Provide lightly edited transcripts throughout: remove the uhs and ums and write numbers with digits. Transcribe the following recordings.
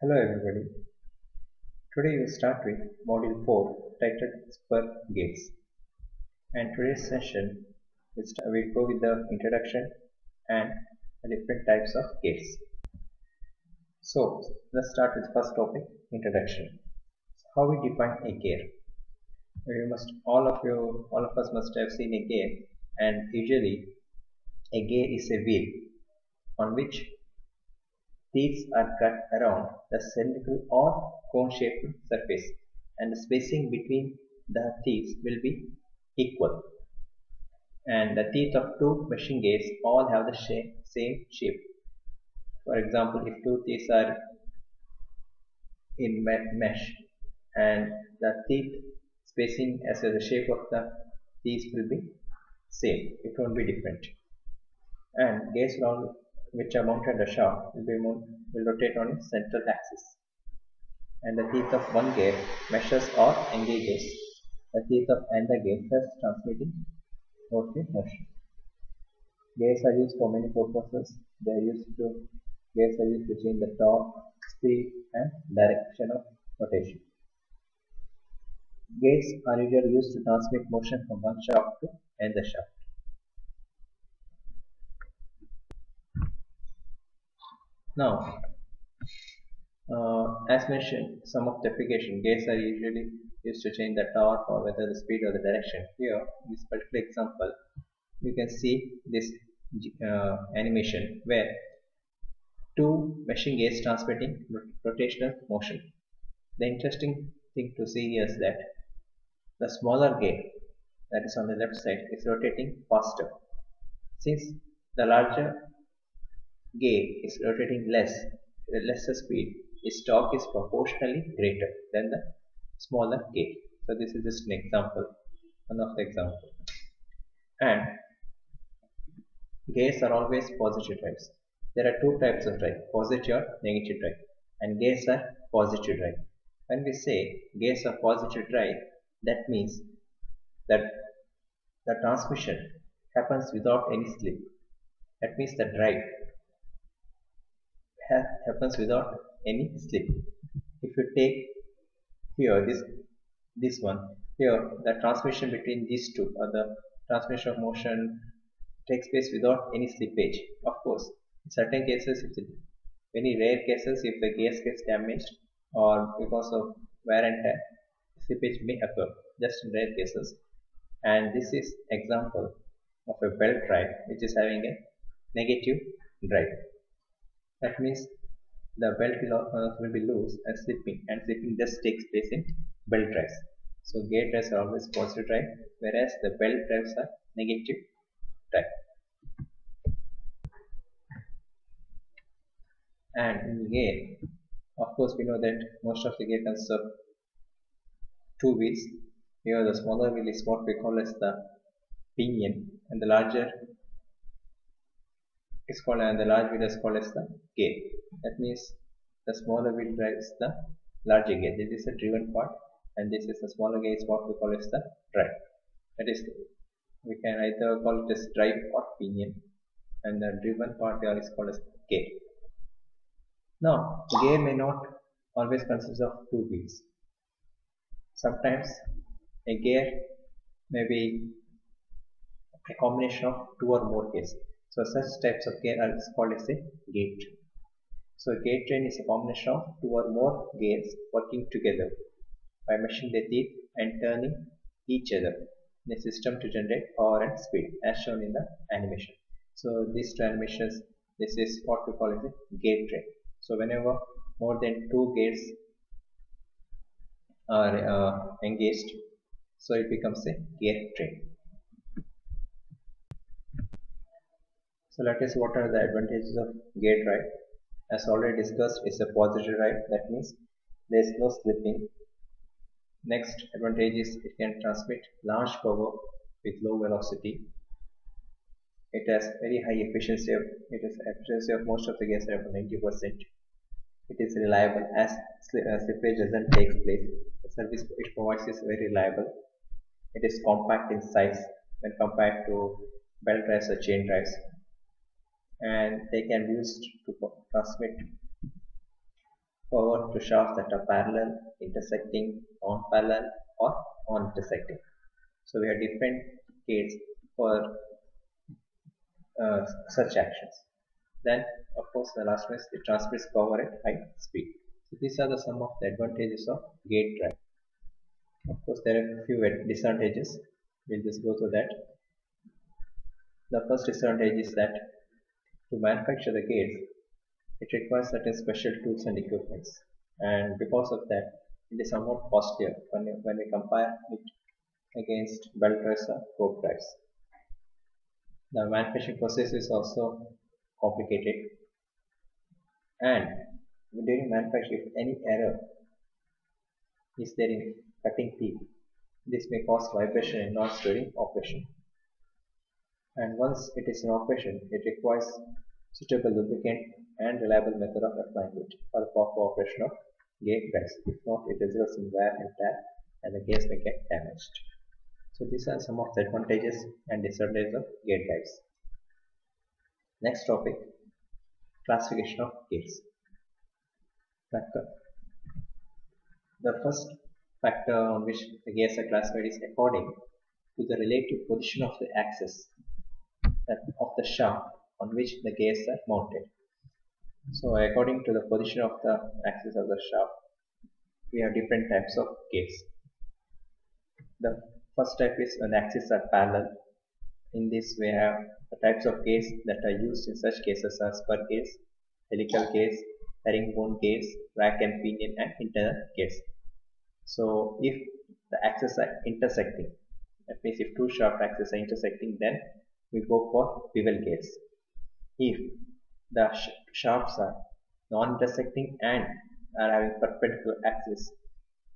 Hello everybody. Today we start with Module 4 titled Spur Gates. And today's session we go with the introduction and the different types of gates. So let's start with first topic, introduction. So how we define a gate? All of us must have seen a gate, and usually a gate is a wheel on which teeth are cut around the cylindrical or cone-shaped surface, and the spacing between the teeth will be equal. And the teeth of two machine gates all have the same shape. For example, if two teeth are in mesh and the teeth spacing as well as the shape of the teeth will be same, it won't be different. And gates which are mounted on the shaft will rotate on its central axis. And the teeth of one gate meshes or engages the teeth of another gate, thus transmitting rotating motion. Gates are used for many purposes. Gates are used to change the torque, speed, and direction of rotation. Gates are usually used to transmit motion from one shaft to another shaft. Now, as mentioned, some of the application gates are usually used to change the torque or whether the speed or the direction. Here, in this particular example, you can see this animation where two machine gates transmitting rotational motion. The interesting thing to see is that the smaller gate that is on the left side is rotating faster. Since the larger gate is rotating at lesser speed, its torque is proportionally greater than the smaller gate. So this is just an example, one of the examples. And gates are always positive drives. There are two types of drive, positive or negative drive, and gates are positive drive. When we say gates are positive drive, that means that the transmission happens without any slip. That means the drive happens without any slip. If you take here this one, here the transmission between these two or the transmission of motion takes place without any slippage. Of course, in certain cases, very rare cases, if the gas gets damaged or because of wear and tear, slippage may occur, just in rare cases. And this is example of a belt drive which is having a negative drive. That means the belt will be loose and slipping just takes place in belt drives. So gate drives are always positive drive, whereas the belt drives are negative drive. And in gate, of course, we know that most of the gate consists of two wheels. Here, the smaller wheel is what we call as the pinion, and the large wheel is called as the gate. That means the smaller wheel drives the larger gate. This is the driven part, and this is the smaller gate is what we call as the drive. That is, we can either call it as drive or pinion, and the driven part here is called as gate. Now, gear may not always consist of two wheels. Sometimes a gear may be a combination of two or more gears. So such types of gear are called as a gate. So a gate train is a combination of two or more gears working together by meshing their teeth and turning each other in a system to generate power and speed as shown in the animation. So these two animations, this is what we call as a gate train. So whenever more than two gates are engaged, so it becomes a gate train. So let us see what are the advantages of gate drive. As already discussed, it's a positive drive. That means there is no slipping. Next advantage is it can transmit large power with low velocity. It has very high efficiency. Efficiency of most of the gates are about 90%. It is reliable as slippage doesn't take place. The service it provides is very reliable. It is compact in size when compared to belt drives or chain drives, and they can be used to transmit power to shafts that are parallel, intersecting, non-parallel, or non-intersecting. So we have different gates for such actions. Then, of course, the last one is it transmits power at high speed. So these are the some of the advantages of gate drive. Of course, there are a few disadvantages. We'll just go through that. The first disadvantage is that to manufacture the gates, it requires certain special tools and equipments, and because of that, it is somewhat costlier when we compare it against belt drives or rope drives. The manufacturing process is also complicated, and during manufacturing, if any error is there in cutting teeth, this may cause vibration and noise during operation. And once it is in operation, it requires suitable lubricant and reliable method of applying it for the proper operation of gate drives. If not, it results in wear and tear and the gears may get damaged. So these are some of the advantages and disadvantages of gate drives. Next topic, classification of gates. The first factor on which the gears are classified is according to the relative position of the axis of the shaft on which the gears are mounted. So according to the position of the axis of the shaft, we have different types of gears. The first type is when the axes are parallel. In this we have the types of gears that are used in such cases are spur gears, helical gears, herringbone gears, rack and pinion, and internal gears. So if the axes are intersecting, that means if two shaft axes are intersecting, then we go for bevel gears. If the shafts are non-intersecting and are having perpendicular axis,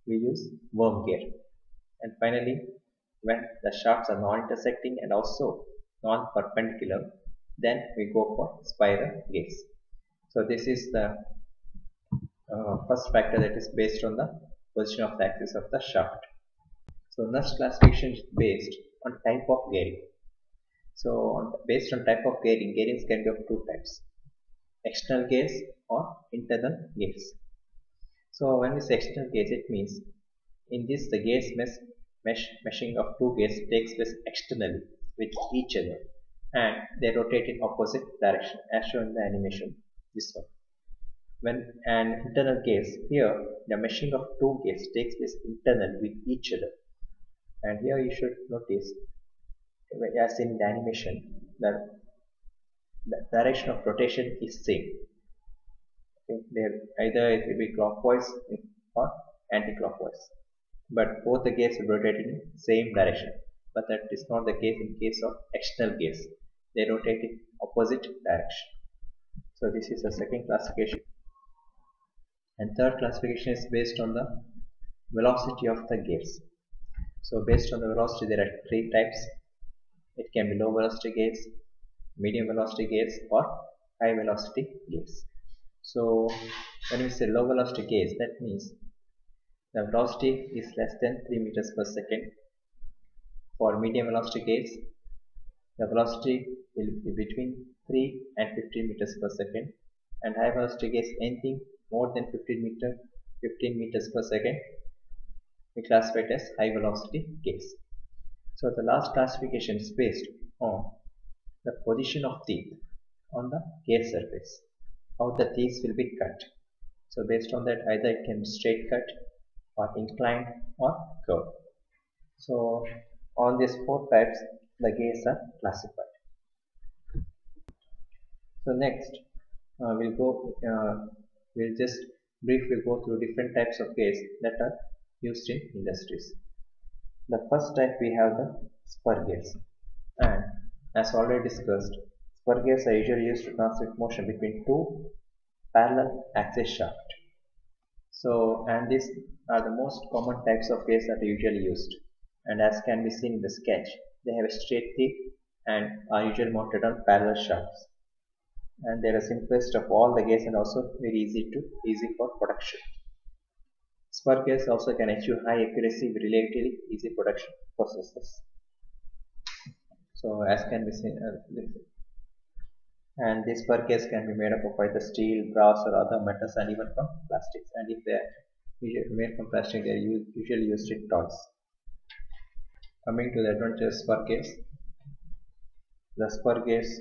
we use worm gear. And finally, when the shafts are non-intersecting and also non-perpendicular, then we go for spiral gears. So this is the first factor, that is based on the position of the axis of the shaft. So next classification is based on type of gearing. So based on type of gearing, gearings can be of two types: external gears or internal gears. So when we say external gears, it means in this the gears meshing of two gears takes place externally with each other, and they rotate in opposite direction as shown in the animation. This one. When an internal gears, here the meshing of two gears takes place internally with each other, and here you should notice, as in the animation, that the direction of rotation is same. Okay, there either it will be clockwise or anti-clockwise, but both the gears will rotate in same direction. But that is not the case in case of external gears; they rotate in opposite direction. So this is the second classification. And third classification is based on the velocity of the gears. So based on the velocity, there are three types. It can be low velocity gears, medium velocity gears, or high velocity gears. So when we say low velocity gears, that means the velocity is less than 3 meters per second. For medium velocity gears, the velocity will be between 3 and 15 meters per second, and high velocity gears anything more than 15 meters per second we classify it as high velocity gears. So the last classification is based on the position of teeth on the gear surface, how the teeth will be cut. So based on that, either it can be straight cut or inclined or curved. So on these four types the gears are classified. So next we'll just briefly go through different types of gears that are used in industries. The first type we have the spur gears, and as already discussed, spur gears are usually used to transmit motion between two parallel axis shafts. So, and these are the most common types of gears that are usually used, and as can be seen in the sketch, they have a straight teeth and are usually mounted on parallel shafts, and they are the simplest of all the gears and also very easy for production. Spur gears also can achieve high accuracy with relatively easy production processes. So as can be seen, And this spur case can be made up of either steel, brass, or other metals, and even from plastics. And if they are usually made from plastic, they are usually used in toys. Coming to the advantages of spur case, the spur case,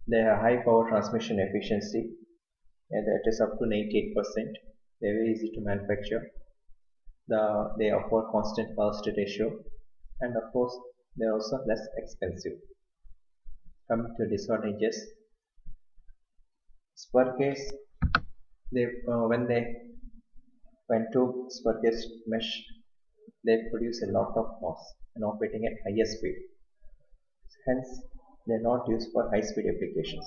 they have high power transmission efficiency, and that is up to 98%. They are very easy to manufacture. They offer constant power to ratio, and of course they are also less expensive. Coming to disadvantages, spur case, they when two spur case mesh, they produce a lot of noise and operating at higher speed. Hence, they are not used for high speed applications.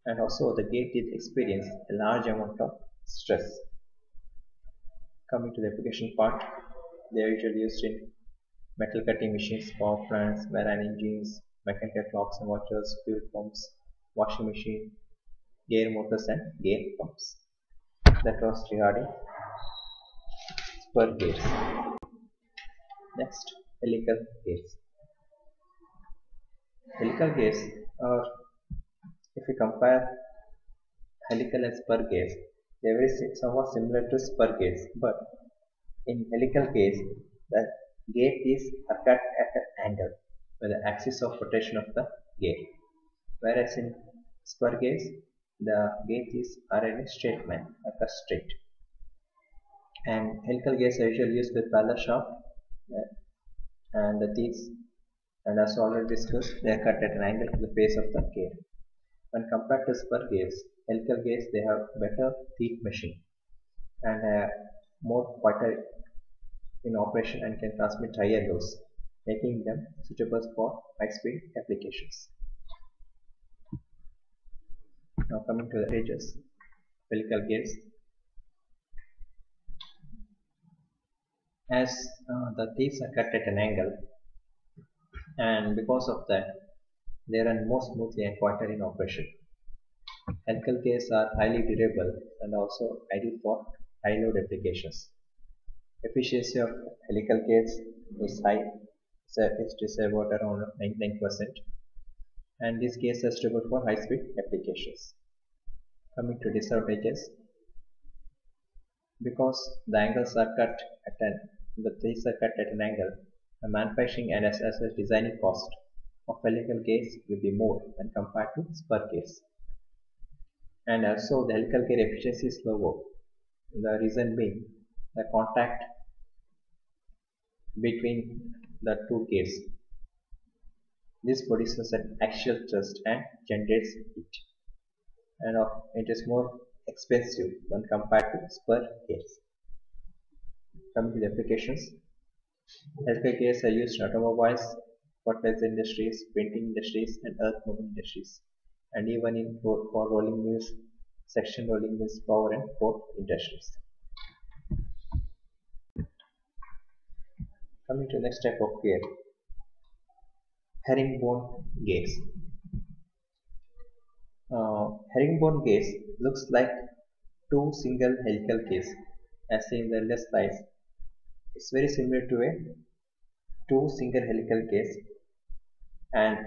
And also, the gate did experience a large amount of stress. Coming to the application part, they are usually used in metal cutting machines, power plants, marine engines, mechanical clocks and watches, fuel pumps, washing machine, gear motors, and gear pumps. That was regarding spur gears. Next, helical gears. Helical gears are, if we compare helical and spur gears, they are somewhat similar to spur gears, but in helical case, the gate is cut at an angle with the axis of rotation of the gate, whereas in spur gears, the gate is are in a straight line, like a straight. And helical gears are usually used with parallel shaft, and the teeth, and as already discussed, they are cut at an angle to the face of the gear. When compared to spur gears, helical gears they have better teeth machine and more quieter in operation and can transmit higher loads, making them suitable for high-speed applications. Now coming to the edges, helical gears. As the teeth are cut at an angle, and because of that, they run more smoothly and quieter in operation. Helical gears are highly durable and also ideal for high load applications. Efficiency of helical gears is high, so it is about around 99%, and these gears are suitable for high speed applications. Coming to disadvantages, because the angles are cut at the teeth are cut at an angle, the manufacturing and as a designing cost of helical gears will be more when compared to spur gears. And also the helical gear efficiency is lower. The reason being the contact between the two gears. This produces an axial thrust and generates heat. And it is more expensive when compared to spur gears. Coming to the applications, helical gears are used in automobiles, fertilizer industries, printing industries, and earth moving industries, and even in for rolling mills, section rolling mills, power and port industries. Coming to the next type of gear, herringbone gears. Herringbone gears looks like two single helical gears, as seen in the left slides. It's very similar to a two single helical gears, and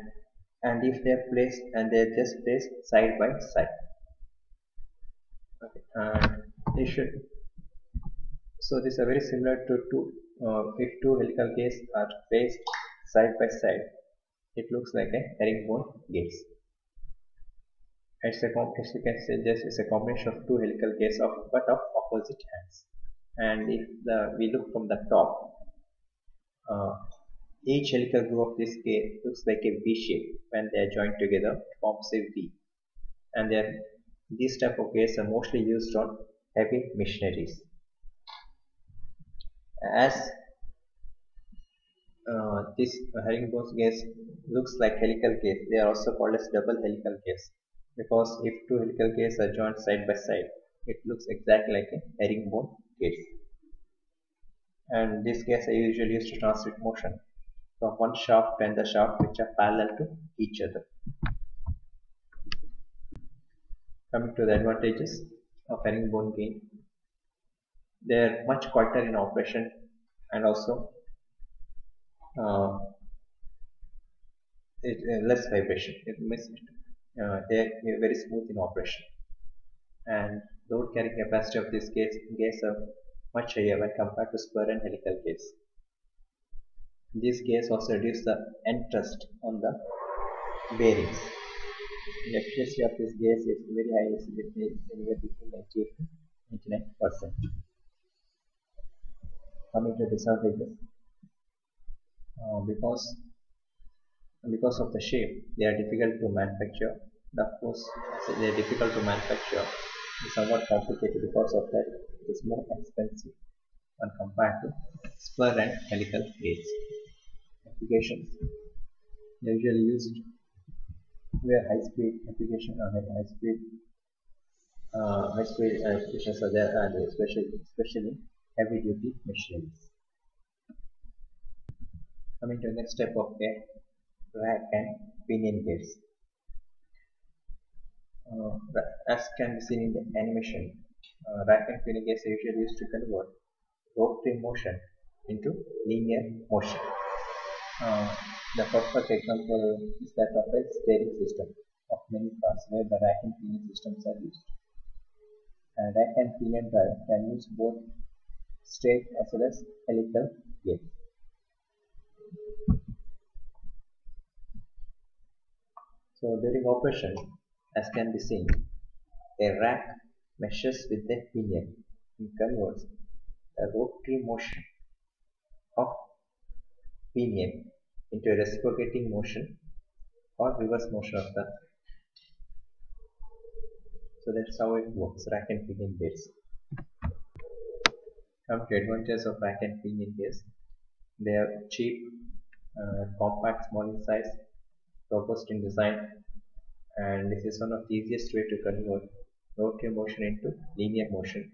if they are placed and they are just placed side by side. Okay, and they should. So these are very similar to two. If two helical gears are placed side by side, it looks like a herringbone gears. As you can say, this is a combination of two helical gears but of opposite ends. And if we look from the top, each helical groove of this gear looks like a V shape. When they are joined together, it forms a V. And these type of gears are mostly used on heavy machineries. As this herringbone gears looks like helical gears, they are also called as double helical gears, because if two helical gears are joined side by side, it looks exactly like a herringbone gears. And these gears are usually used to transmit motion from one shaft to another shaft, which are parallel to each other. Coming to the advantages of herringbone gear, they are much quieter in operation, and also less vibration. It means they are very smooth in operation. And load carrying capacity of this gas are much higher when compared to spur and helical gas. This gas also reduces the end thrust on the bearings. The efficiency of this gas is very high, it's anywhere between 98 to 99%. Coming to disadvantages, because of the shape, they are difficult to manufacture. And of course, as they are difficult to manufacture, it's somewhat complicated. Because of that, it is more expensive when compared to spur and helical gas. Applications, they are usually used where high speed applications are there, and especially heavy duty machines. Coming to the next step of a rack and pinion gears. As can be seen in the animation, rack and pinion gears are usually used to convert rotary motion into linear motion. The perfect example is that of a steering system of many cars where the rack and pinion systems are used. Rack and pinion drive can use both straight as well as helical gears. So during operation, as can be seen, a rack meshes with the pinion and converts the rotary motion of pinion into a reciprocating motion or reverse motion of the. So that's how it works, rack and pinion gears. Come to advantages of rack and pinion gears. They are cheap, compact, small in size, robust in design, and this is one of the easiest way to convert rotary motion into linear motion.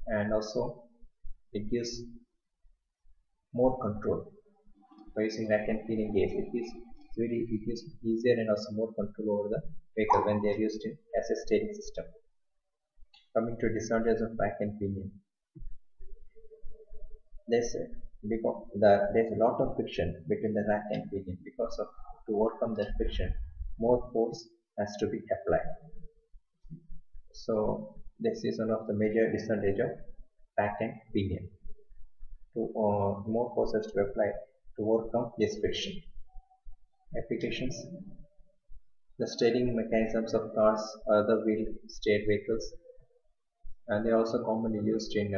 And also, it gives more control by using rack and pinion gears. It gives easier and also more control over the vehicle when they are used as a steering system. Coming to disadvantages of rack and pinion, there's a lot of friction between the rack and pinion. To overcome that friction, more force has to be applied. So this is one of the major disadvantages of rack and pinion. More force has to be applied to overcome this friction. Applications: the steering mechanisms of cars, other wheel-steered vehicles, and they are also commonly used in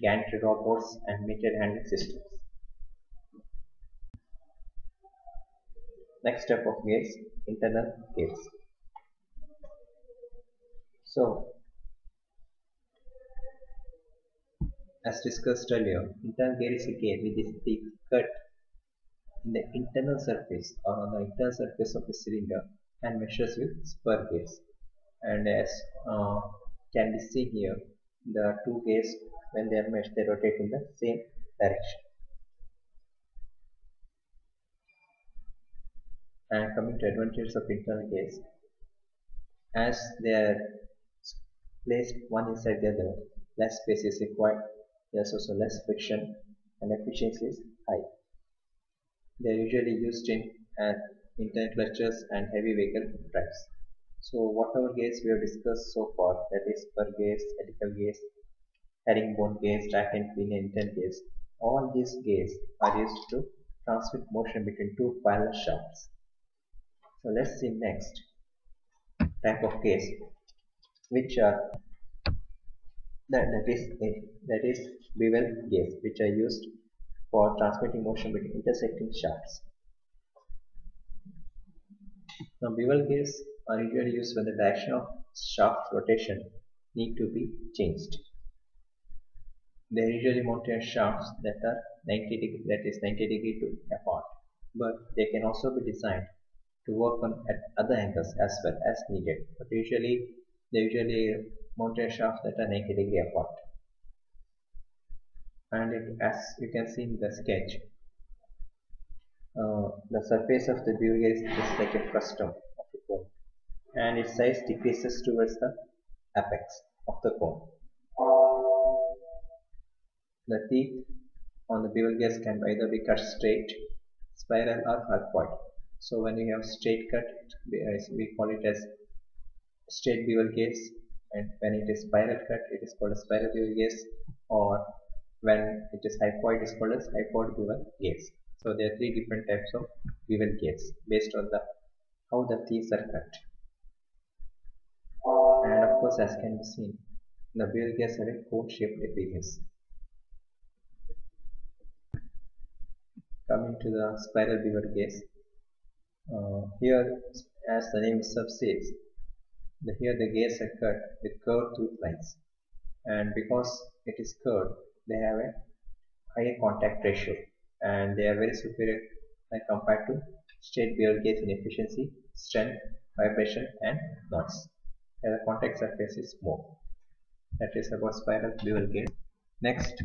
gantry robots and material handling systems. Next step of gears, internal gears. So, as discussed earlier, internal gear is a gear with this thick cut in the internal surface or on the internal surface of the cylinder and measures with spur gears. And as can be seen here, the two gears, when they are meshed, they rotate in the same direction. And coming to advantages of internal gears, as they are placed one inside the other, less space is required. There is also less friction and efficiency is high. They are usually used in internal clutches and heavy vehicle drives. So whatever gears we have discussed so far, that is spur gears, helical gears, herringbone gears, rack and pinion, internal gears, all these gears are used to transmit motion between two parallel shafts. So let's see next type of gears, which are that is bevel gears, which are used for transmitting motion between intersecting shafts. Now bevel gears are usually used when the direction of shaft rotation need to be changed. They are usually mounted on shafts that are 90 degree to apart, but they can also be designed to work on at other angles as well as needed. But they usually mounted shafts that are 90 degree apart. And as you can see in the sketch, the surface of the bevel gear is like a frustum of the cone, and its size decreases towards the apex of the cone. The teeth on the bevel gears can either be cut straight, spiral or arcuate. So when we have straight cut, we call it as straight bevel gauge, and when it is spiral cut, it is called a spiral bevel gauge, or when it is hypoid, it is called as hypoid bevel gauge. So there are three different types of bevel gauge based on the how the teeth are cut. And of course, as can be seen, the bevel gauge have a cone-shaped epigauge. Coming to the spiral bevel gauge, here, as the name itself says, here the gauges are cut with curved tooth lines, and because it is curved, they have a higher contact ratio, and they are very superior when compared to straight bevel gauge in efficiency, strength, vibration, and noise. And the contact surface is more. That is about spiral bevel gauge. Next,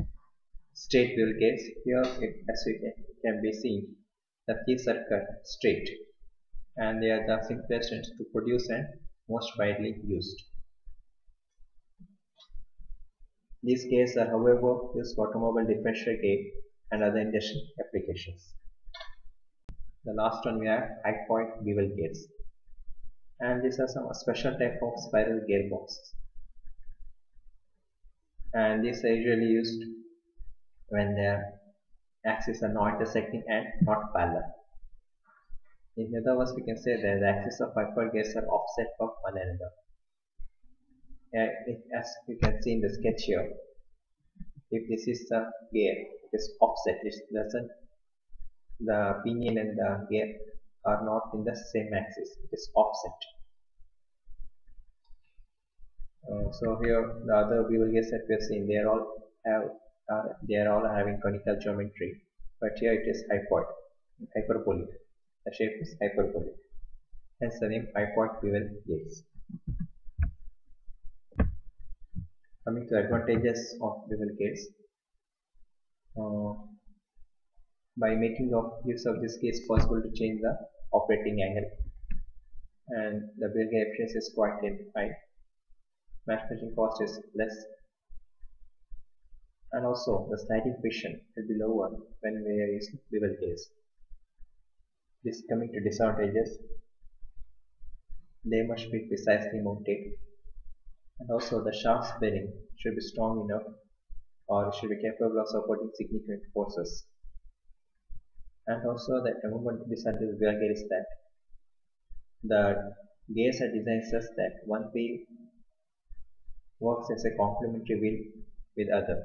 straight bevel gauge. Here, as you can be seen, the teeth are cut straight, and they are the simplest to produce and most widely used. These gauges are, however, used for automobile differential gauge and other industrial applications. The last one we have hypoid bevel gauges, and these are some special type of spiral gearboxes, and these are usually used when their axes are not intersecting and not parallel. In other words, we can say that the axes of hypoid gears are offset from one another. As you can see in the sketch here, if this is the gear, it is offset. It doesn't, the pinion and the gear are not in the same axis. It is offset. So here the other bevel gears that we have seen, they are all having conical geometry, but here it is hyperbolic. The shape is hyperbolic. Hence the name hypoid bevel gauge. Coming to advantages of bevel gauge, by making use of this gauge, possible to change the operating angle, and the bevel gauge efficiency is quite high. Manufacturing cost is less, and also the sliding friction will be lower when we are using bevel gauge. This coming to disadvantages, they must be precisely mounted, and also the shaft bearing should be strong enough, or should be capable of supporting significant forces. And also the another disadvantage of bevel gauge is that the gauges are designed such that one wheel works as a complementary wheel with other.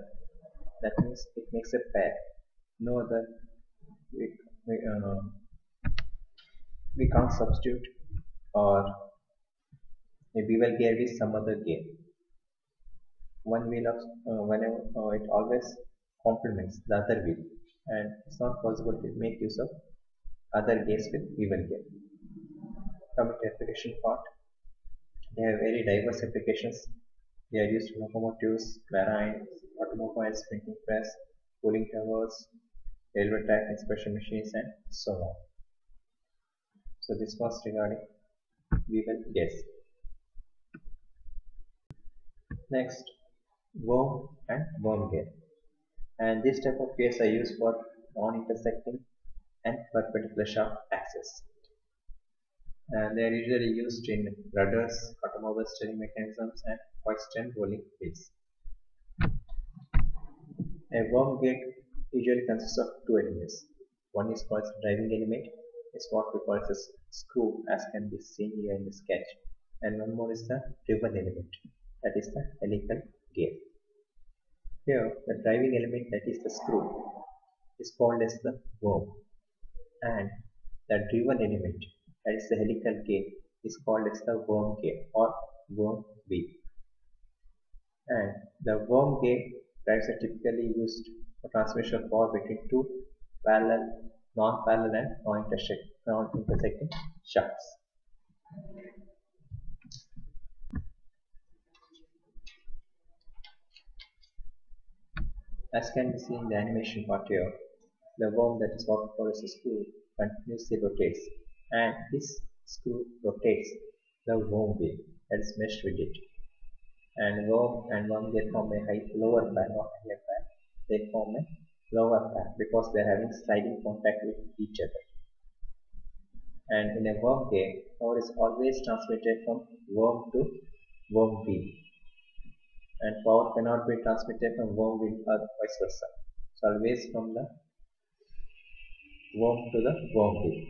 That means it makes a pair. No other we can't substitute or a bevel gear with some other gear. One wheel of whenever it always complements the other wheel, and it's not possible to make use of other gears with bevel gear. Coming to application part, they have very diverse applications. They are used in locomotives, marines, automobiles, printing press, cooling towers, railway track inspection machines, and so on. So this was regarding bevel gears. Next, worm and worm gear. And this type of gears are used for non-intersecting and perpendicular shaft axis. And they are usually used in rudders, automobile steering mechanisms, and hoist and rolling wheels. A worm gear usually consists of two elements. One is called driving element, is what we call as screw, as can be seen here in the sketch, and one more is the driven element, that is the helical gear. Here the driving element, that is the screw, is called as the worm, and the driven element, that is the helical gear, is called as the worm gear or worm wheel. And the worm gear drives are typically used for transmission of power between two parallel, non-parallel and non-intersecting shafts. As can be seen in the animation part here, the worm, that is what we call as a screw, continuously rotates, and this screw rotates the worm wheel that is meshed with it. And worm and worm gear form a lower pair, not higher pair. They form a lower pair because they are having sliding contact with each other. And in a worm gate, power is always transmitted from worm to worm wheel, and power cannot be transmitted from worm wheel or vice versa. So always from the worm to the worm wheel.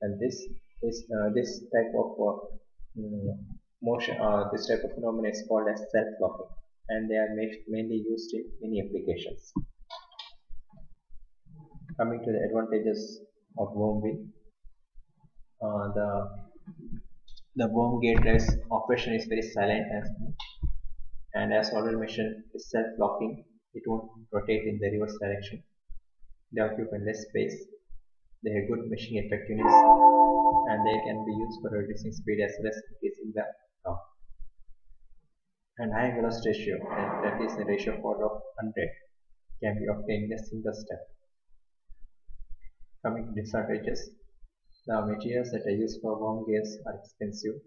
And this type of motion, this type of phenomenon is called as self-locking, and they are mainly used in many applications. Coming to the advantages of worm wheel, uh, the the worm gate drive's operation is very silent and smooth, and as already mentioned, is self-locking. It won't rotate in the reverse direction. They occupy less space. They have good meshing effectiveness, and they can be used for reducing speed as well as increasing the torque. And high velocity ratio, and that is the ratio of order of 100, can be obtained in a single step. Coming to disadvantages, the materials that are used for worm gears are expensive.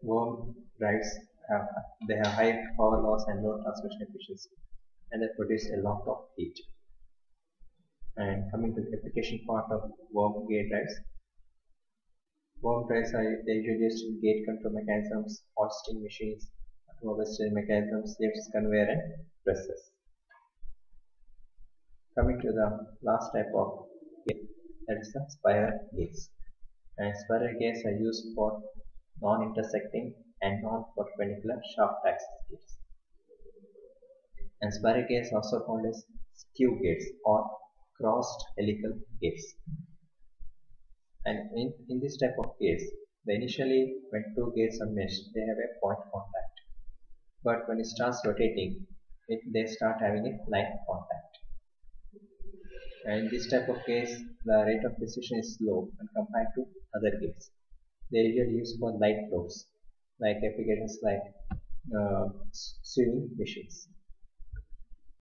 Worm drives have high power loss and low transmission efficiency, and they produce a lot of heat. And coming to the application part of worm gear drives, worm drives are they usually used in gate control mechanisms, hoisting machines, automobile steering mechanisms, lifts, conveyor, and presses. Coming to the last type of gear, that is the spiral gears. And spiral gears are used for non-intersecting and non-perpendicular shaft axis gears. And spiral gears also called as skew gears or crossed helical gears. And in this type of gears, initially when two gears are meshed, they have a point contact. But when it starts rotating, they start having a line contact. And in this type of case, the rate of precision is low when compared to other gears. They are usually used for light loads, like applications like sewing machines.